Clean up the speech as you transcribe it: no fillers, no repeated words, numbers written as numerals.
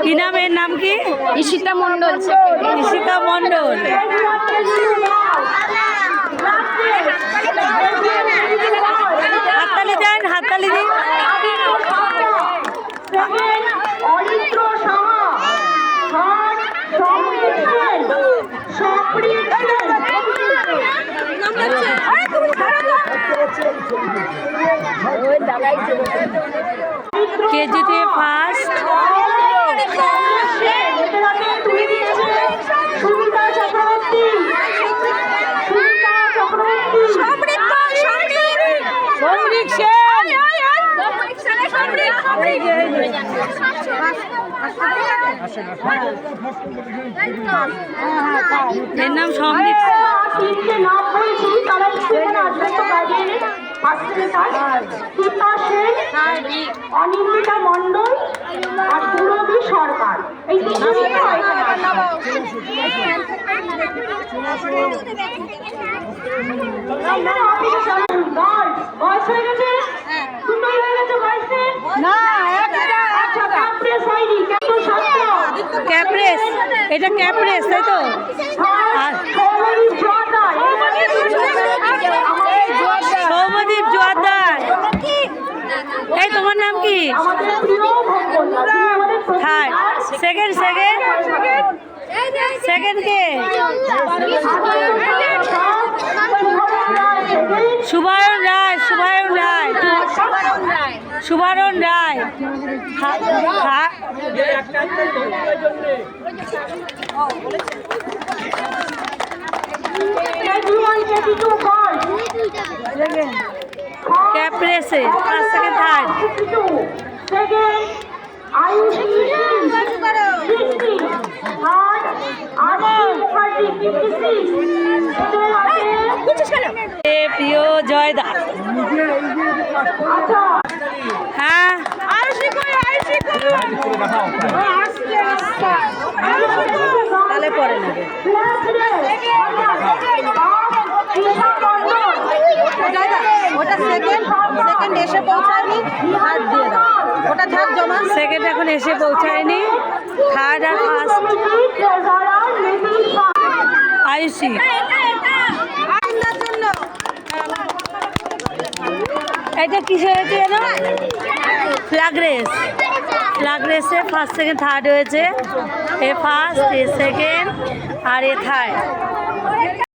কি নাম, এর নাম কি? ঈশিতা মণ্ডল। ঈশিতা মণ্ডল। হাততালি দেন, হাততালি দিন। কেজিতে ফার্স্ট। এর নাম সমৃদ্ধ। অনিন্দিতা মণ্ডল আর পুরবী সরকার। এই বয়স হয়ে গেছে, দুটোই হয়ে গেছে বয়সে না। আচ্ছা, ক্যাপ্রেস হয়নি, ক্যাপ্রেস, এটা ক্যাপ্রেস তাই তো? সৌমদীপ জোয়ারদার। এই তোমার নাম কি? থার্ড, সেকেন্ড, সেকেন্ড, সেকেন্ড কে? শুভায়ন রায়, শুভায়ন রায়, শুভারণ রায়। ক্যাপ্রেসে ফার্স্ট, সেকেন্ড, থার্ড। প্রিয় জয়দা। হ্যাঁ, তাহলে পরে নেবে। ওটা সেকেন্ড, সেকেন্ড এসে পৌঁছায়নি, থার্ড দিয়ে দাও। ওটা থাক জমা। সেকেন্ড এখন এসে পৌঁছায়নি, থার্ড আর ফার্স্ট আয়ুষী। এটা কিসে হয়েছে যেন? Flag race. ফ্ল্যাগ রেসে ফার্স্ট, সেকেন্ড, থার্ড হয়েছে। এ ফার্স্ট, এ সেকেন্ড আর এ থার্ড।